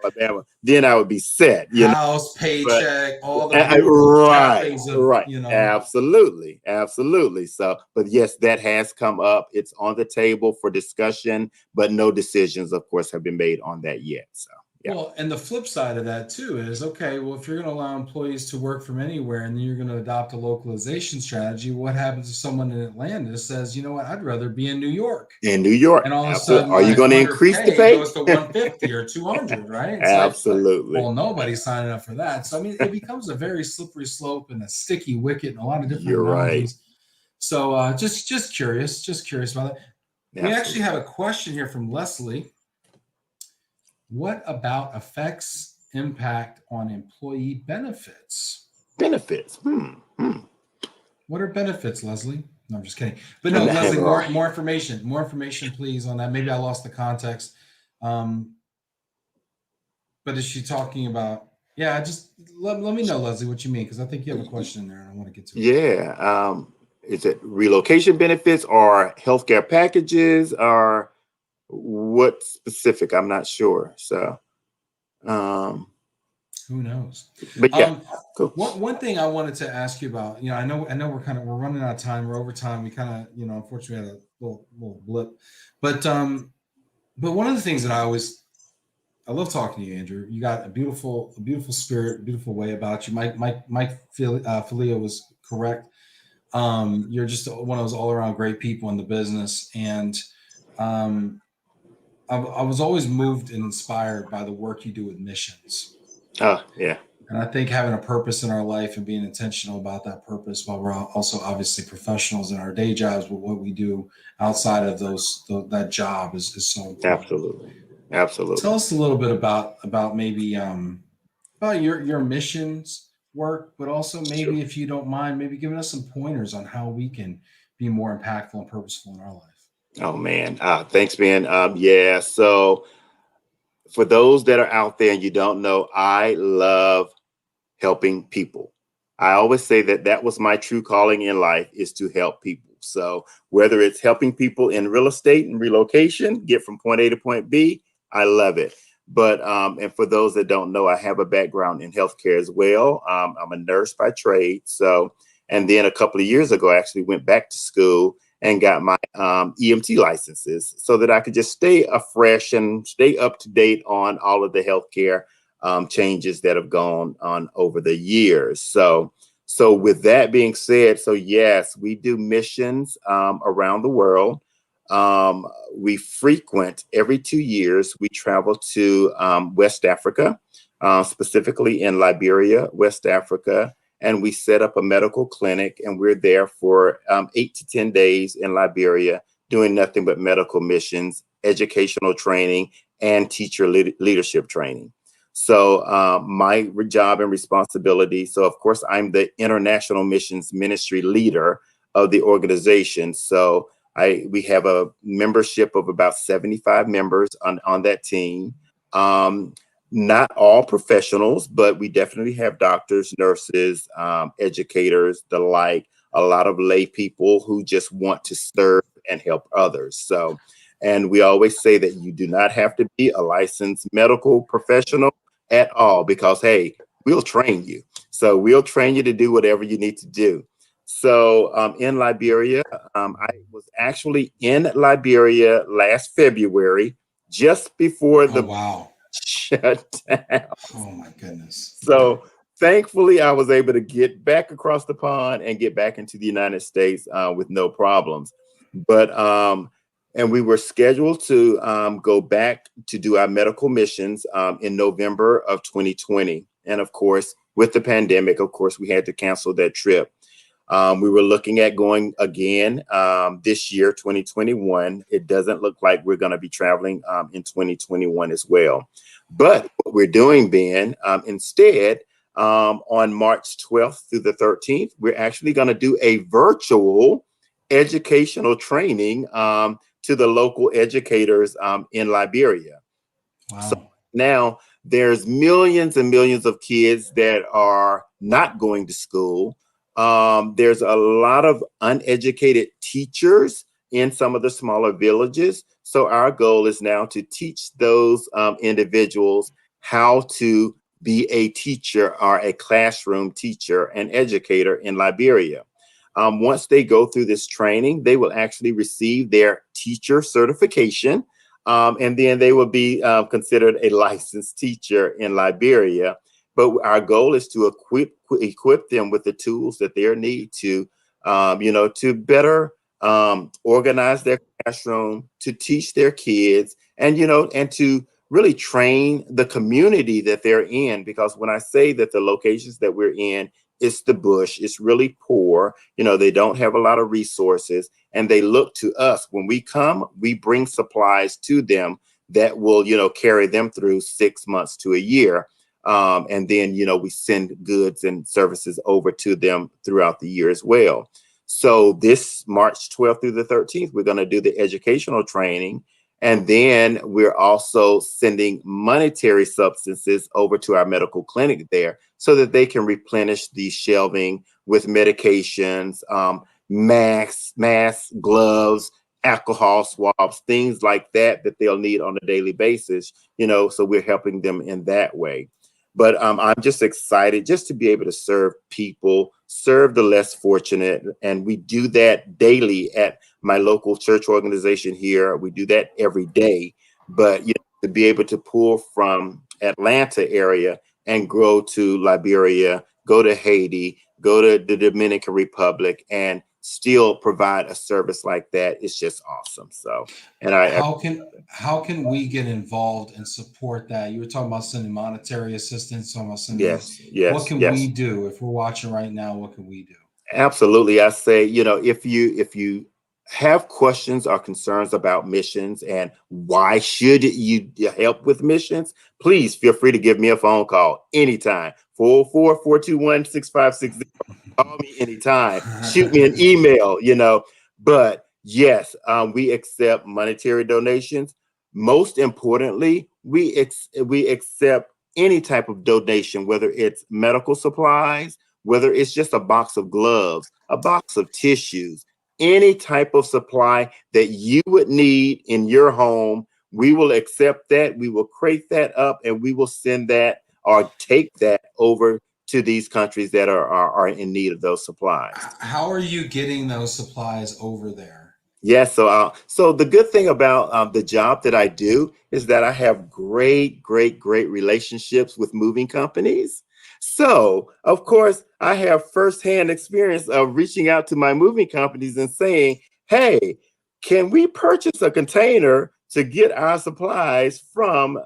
Alabama, then I would be set. House, But paycheck, all the beautiful right, cafes of, right, absolutely, absolutely. So, but yes, that has come up. It's on the table for discussion, but no decisions, of course, have been made on that yet. So, yeah, Well, and the flip side of that too is, okay, well, if you're going to allow employees to work from anywhere and then you're going to adopt a localization strategy, what happens if someone in Atlanta says, you know what, I'd rather be in New York? in New York, And all of a absolutely. sudden, Are you my going to increase the 100K pay? goes to 150 or 200, right? It's like, Absolutely. well, nobody's signing up for that. So, I mean, it becomes a very slippery slope and a sticky wicket and a lot of different You're right. analogies. So, just curious about that. We actually Absolutely. have a question here from Leslie. What about affects impact on employee benefits? Benefits. What are benefits, Leslie? No, I'm just kidding. But no, And Leslie, right. more information, please, on that. Maybe I lost the context. But is she talking about? Yeah, just let me know, Leslie, what you mean, because I think you have a question in there, and I want to get to it. Yeah. Is it relocation benefits or healthcare packages or what specific? I'm not sure. So, Who knows? but yeah, cool. One thing I wanted to ask you about, I know we're running out of time. We're over time. We kind of, unfortunately had a little blip, but one of the things that I love talking to you, Andrew. You got a beautiful spirit, beautiful way about you. Mike Filia was correct. You're just one of those all around great people in the business, and I was always moved and inspired by the work you do with missions. Oh, yeah. And I think having a purpose in our life and being intentional about that purpose, while we're also obviously professionals in our day jobs, but what we do outside of that job is so important. Absolutely. Absolutely. Tell us a little bit about maybe about your missions work, but also maybe, Sure. if you don't mind, maybe giving us some pointers on how we can be more impactful and purposeful in our life. Oh man. Thanks, man. Yeah. So for those that are out there and you don't know, I love helping people. I always say that was my true calling in life, is to help people. So whether it's helping people in real estate and relocation, get from point A to point B, I love it. But and for those that don't know, I have a background in healthcare as well. I'm a nurse by trade. So, and then a couple of years ago, I actually went back to school and got my EMT licenses so that I could just stay afresh and stay up to date on all of the healthcare changes that have gone on over the years. So with that being said, so yes, we do missions around the world. We frequent every 2 years. We travel to West Africa, specifically in Liberia, West Africa, and we set up a medical clinic. And we're there for 8 to 10 days in Liberia, doing nothing but medical missions, educational training, and teacher leadership training. So my job and responsibility. So of course, I'm the international missions ministry leader of the organization. So we have a membership of about 75 members on that team. Not all professionals, but we definitely have doctors, nurses, educators, the like, a lot of lay people who just want to serve and help others. So, and we always say that you do not have to be a licensed medical professional at all, because, hey, we'll train you. So we'll train you to do whatever you need to do. So in Liberia, I was actually in Liberia last February, just before Oh, the wow. shut down. Oh, my goodness. So thankfully, I was able to get back across the pond and get back into the United States with no problems. But and we were scheduled to go back to do our medical missions in November of 2020. And of course, with the pandemic, of course, we had to cancel that trip. We were looking at going again this year, 2021. It doesn't look like we're going to be traveling in 2021 as well. But what we're doing, Ben, instead, on March 12th through the 13th, we're actually going to do a virtual educational training to the local educators in Liberia. Wow. So now there's millions and millions of kids that are not going to school. There's a lot of uneducated teachers in some of the smaller villages. So our goal is now to teach those individuals how to be a teacher or a classroom teacher and educator in Liberia. Once they go through this training, they will actually receive their teacher certification. And then they will be considered a licensed teacher in Liberia. But our goal is to equip them with the tools that they need to, to better organize their classroom, to teach their kids, and to really train the community that they're in. Because when I say that the locations that we're in, it's the bush, it's really poor. They don't have a lot of resources, and they look to us. When we come, we bring supplies to them that will, carry them through 6 months to a year. And then, we send goods and services over to them throughout the year as well. So this March 12th through the 13th, we're going to do the educational training. And then we're also sending monetary substances over to our medical clinic there so that they can replenish the shelving with medications, masks, gloves, alcohol swabs, things like that they'll need on a daily basis, so we're helping them in that way. But I'm just excited just to be able to serve people, serve the less fortunate. And we do that daily at my local church organization here. We do that every day. But to be able to pull from Atlanta area and go to Liberia, go to Haiti, go to the Dominican Republic, and still provide a service like that is just awesome. So, and how can we get involved and support that? You were talking about sending monetary assistance, talking about sending. What can we do if we're watching right now? What can we do? Absolutely. I say, if you have questions or concerns about missions and why should you help with missions, please feel free to give me a phone call anytime. 404-421-6560. Call me anytime. Shoot me an email, But yes, we accept monetary donations. Most importantly, we accept any type of donation, whether it's medical supplies, whether it's just a box of gloves, a box of tissues, any type of supply that you would need in your home. We will accept that. We will crate that up, and we will send that or take that over to these countries that are in need of those supplies. How are you getting those supplies over there? Yes. So the good thing about the job that I do is that I have great relationships with moving companies. So, of course, I have firsthand experience of reaching out to my moving companies and saying, hey, can we purchase a container to get our supplies from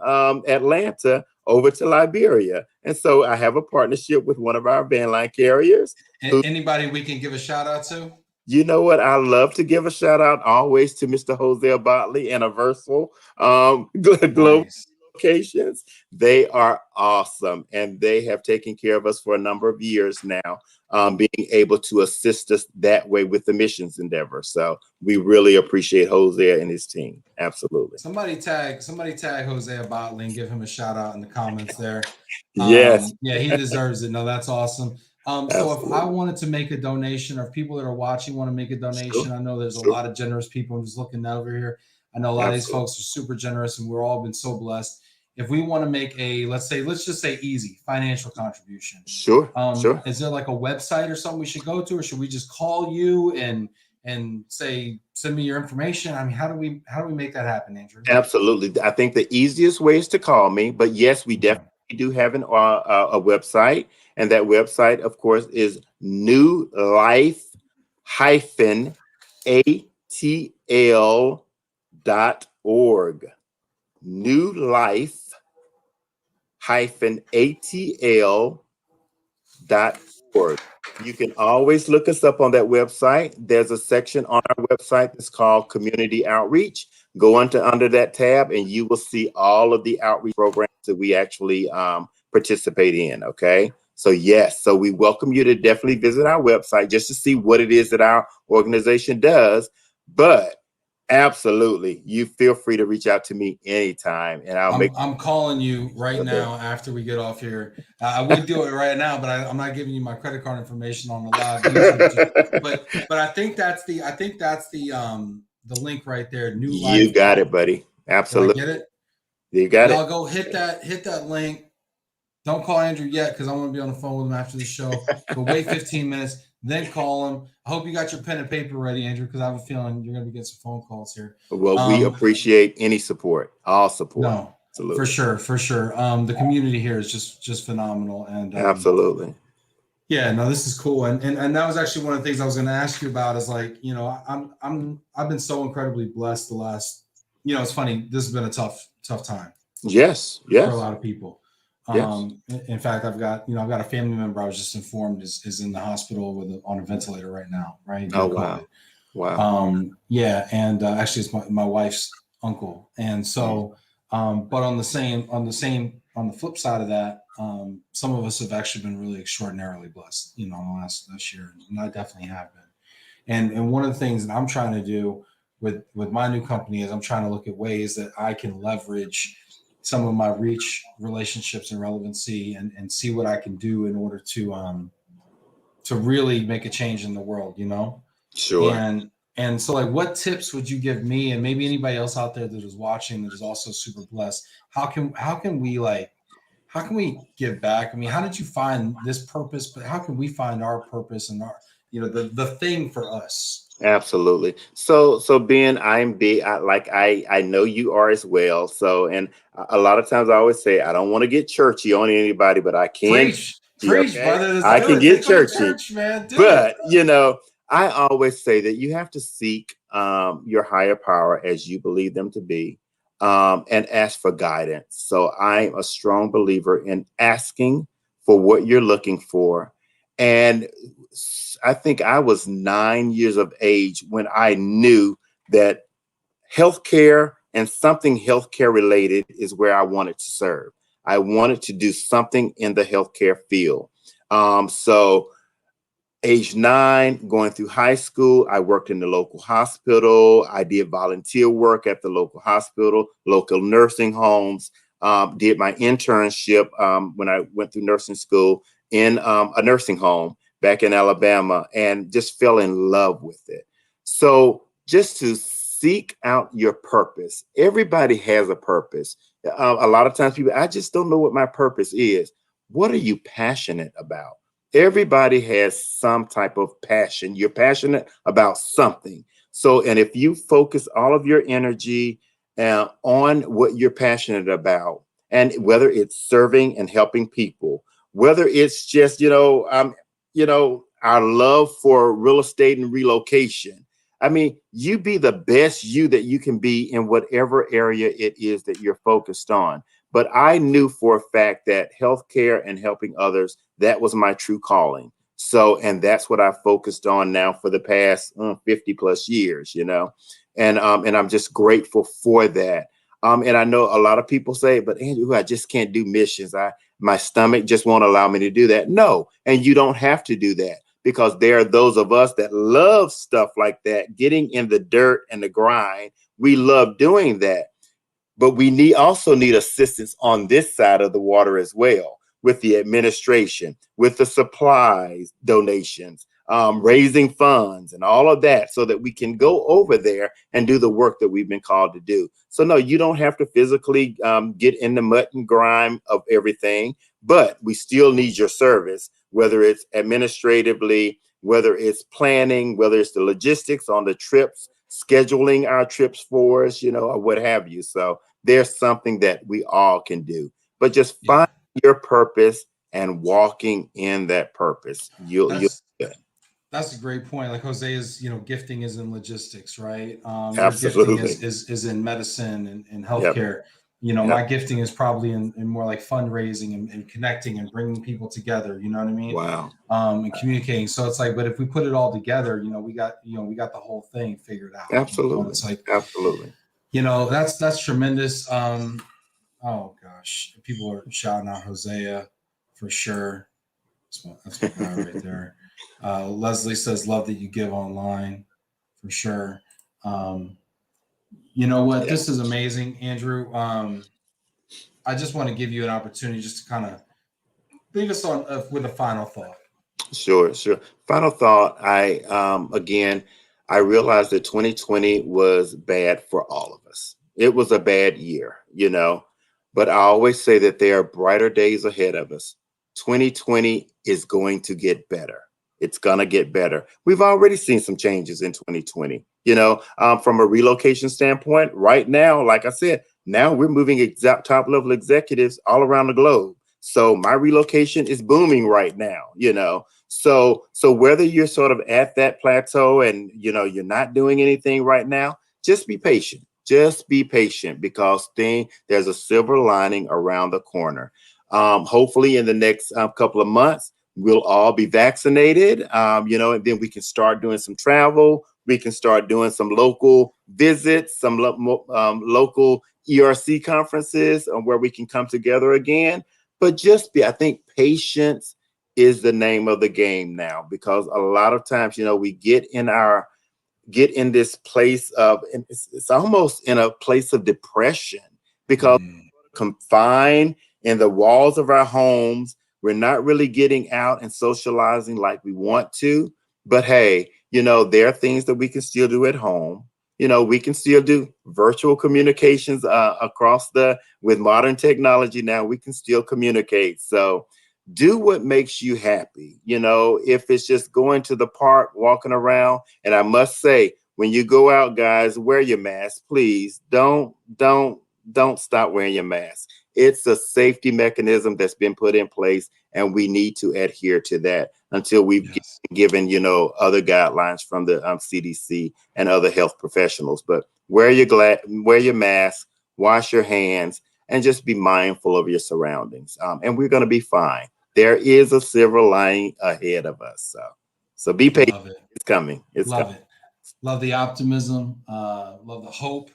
Atlanta over to Liberia? And so I have a partnership with one of our van line carriers. Anybody we can give a shout out to? You know what? I love to give a shout out always to Mr. Jose Botley and Aversal Global Nice. Locations. They are awesome, and they have taken care of us for a number of years now, being able to assist us that way with the missions endeavor. So we really appreciate Jose and his team. Absolutely. Somebody tag Jose Botley and give him a shout out in the comments there. Yes. Yeah, he deserves it. No, that's awesome. So Absolutely. if I wanted to make a donation, or if people that are watching want to make a donation, Sure. I know there's a Sure. lot of generous people. I'm just looking over here. I know a lot of these Absolutely. folks are super generous, and we're all been so blessed. If we want to make a, let's just say easy financial contribution, Sure. Sure. is there like a website or something we should go to, or should we just call you and say, send me your information? I mean, how do we make that happen, Andrew? Absolutely. I think the easiest way is to call me, but yes, we definitely do have a website, and that website, of course, is newlife-atl.org. newlife-atl.org. You can always look us up on that website. There's a section on our website that's called Community Outreach. Go under that tab, and you will see all of the outreach programs that we actually participate in. Okay. So yes, so we welcome you to definitely visit our website just to see what it is that our organization does. But absolutely, you feel free to reach out to me anytime, and I'm calling you right now after we get off here. I would do it right now, but I'm not giving you my credit card information on the live YouTube. But I think that's the link right there. New Life. You got it, buddy. Absolutely. Did I get it? You got it. Y'all go hit that link. Don't call Andrew yet, because I want to be on the phone with him after the show. But wait 15 minutes, then call him. I hope you got your pen and paper ready, Andrew, because I have a feeling you're going to be getting some phone calls here. Well, we appreciate any support, all support. No, absolutely. For sure. The community here is just phenomenal, and absolutely. Yeah, no, this is cool, and that was actually one of the things I was going to ask you about. Is like, I've been so incredibly blessed the last. It's funny. This has been a tough time. Yes. For a lot of people. Yes. In fact, I've got a family member I was just informed is in the hospital on a ventilator right now. Right. Oh, wow. Wow. Yeah. And actually it's my wife's uncle. And so, but on the flip side of that, some of us have actually been really extraordinarily blessed, in the last year. And I definitely have been. And one of the things that I'm trying to do with my new company is I'm trying to look at ways that I can leverage some of my reach, relationships, and relevancy, and see what I can do in order to really make a change in the world, Sure. And so, like, what tips would you give me, and maybe anybody else out there that is watching that is also super blessed? How can we give back? I mean, how did you find this purpose? But how can we find our purpose and our, the thing for us? Absolutely. So Ben, I'm big. I know you are as well. So, and a lot of times I always say I don't want to get churchy on anybody, but I can. Preach, brother. I can get churchy, church, man. But I always say that you have to seek your higher power as you believe them to be, and ask for guidance. So I'm a strong believer in asking for what you're looking for, and I think I was 9 years of age when I knew that healthcare and something healthcare related is where I wanted to serve. I wanted to do something in the healthcare field. So age 9, going through high school, I worked in the local hospital. I did volunteer work at the local hospital, local nursing homes, did my internship when I went through nursing school in a nursing home back in Alabama, and just fell in love with it. So just to seek out your purpose. Everybody has a purpose. A lot of times people, I just don't know what my purpose is. What are you passionate about? Everybody has some type of passion. You're passionate about something. So, and if you focus all of your energy on what you're passionate about, and whether it's serving and helping people, whether it's just, our love for real estate and relocation, I mean, you be the best you that you can be in whatever area it is that you're focused on. But I knew for a fact that healthcare and helping others, that was my true calling. So, and that's what I focused on now for the past 50 plus years, you know, and I'm just grateful for that. And I know a lot of people say, but Andrew, I just can't do missions. My stomach just won't allow me to do that. No, and you don't have to do that, because there are those of us that love stuff like that, getting in the dirt and the grind. We love doing that. But we also need assistance on this side of the water as well, with the administration, with the supplies donations, raising funds and all of that, so that we can go over there and do the work that we've been called to do. So no, you don't have to physically get in the mud and grime of everything, but we still need your service, whether it's administratively, whether it's planning, whether it's the logistics on the trips, scheduling our trips for us, you know, or what have you. So there's something that we all can do, but just find your purpose and walking in that purpose. You'll good. That's a great point. Like Jose's, gifting is in logistics, right? Your gifting Absolutely. is in medicine and Yep. healthcare. Yep. My gifting is probably in more like fundraising and connecting and bringing people together. You know what I mean? Wow. And communicating. So it's like, but if we put it all together, we got the whole thing figured out. Absolutely. It's like, absolutely. That's tremendous. Oh gosh, people are shouting out Hosea for sure. That's my guy right there. Leslie says, love that you give online, for sure. You know what? This is amazing, Andrew. I just want to give you an opportunity just to kind of leave us on with a final thought. Sure. Final thought. Again, I realized that 2020 was bad for all of us. It was a bad year, but I always say that there are brighter days ahead of us. 2020 is going to get better. It's going to get better. We've already seen some changes in 2020, from a relocation standpoint. Right now, like I said, now we're moving top level executives all around the globe. So my relocation is booming right now, So whether you're sort of at that plateau and, you're not doing anything right now, just be patient. Just be patient, because there's a silver lining around the corner. Hopefully in the next couple of months, we'll all be vaccinated, and then we can start doing some travel. We can start doing some local visits, some local ERC conferences where we can come together again. But I think patience is the name of the game now, because a lot of times, we get in this place of, and it's almost in a place of depression, because confined in the walls of our homes. We're not really getting out and socializing like we want to. But hey, there are things that we can still do at home. We can still do virtual communications with modern technology. Now we can still communicate. So do what makes you happy. If it's just going to the park, walking around. And I must say, when you go out, guys, wear your mask, please. Don't stop wearing your mask. It's a safety mechanism that's been put in place, and we need to adhere to that until we've given, other guidelines from the CDC and other health professionals. But wear your mask, wash your hands, and just be mindful of your surroundings. And we're going to be fine. There is a silver lining ahead of us. So be patient. It's coming. Love it. Love the optimism. Love the hope.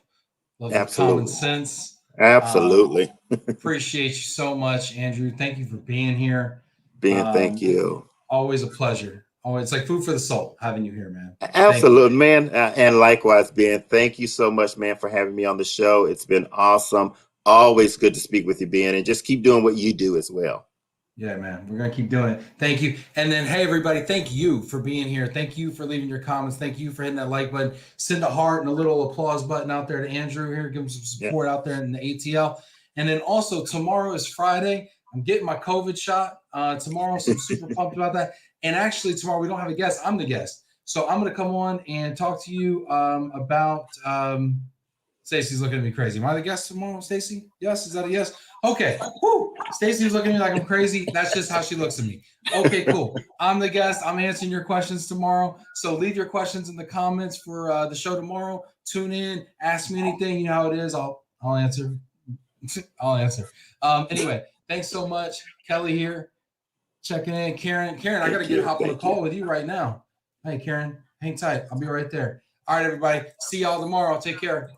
Love the common sense. Absolutely. Appreciate you so much, Andrew. Thank you for being here. Thank you. Always a pleasure. Always, it's like food for the soul having you here, man. Absolutely, man. And likewise, Ben, thank you so much, man, for having me on the show. It's been awesome. Always good to speak with you, Ben, and just keep doing what you do as well. Yeah, man, we're going to keep doing it. Thank you. And then, hey, everybody, thank you for being here. Thank you for leaving your comments. Thank you for hitting that like button. Send a heart and a little applause button out there to Andrew here. Give him some support out there in the ATL. And then also, tomorrow is Friday. I'm getting my COVID shot tomorrow, so I'm super pumped about that. And actually, tomorrow we don't have a guest. I'm the guest. So I'm going to come on and talk to you about Stacey's looking at me crazy. Am I the guest tomorrow, Stacey? Yes? Is that a yes? Okay. Woo. Stacy's looking at me like I'm crazy. That's just how she looks at me. Okay, cool. I'm the guest. I'm answering your questions tomorrow. So leave your questions in the comments for the show tomorrow. Tune in. Ask me anything. You know how it is. I'll answer. I'll answer. Anyway, thanks so much. Kelly here. Checking in. Karen, I got to hop on a call with you right now. Hey, Karen, hang tight. I'll be right there. All right, everybody. See y'all tomorrow. Take care.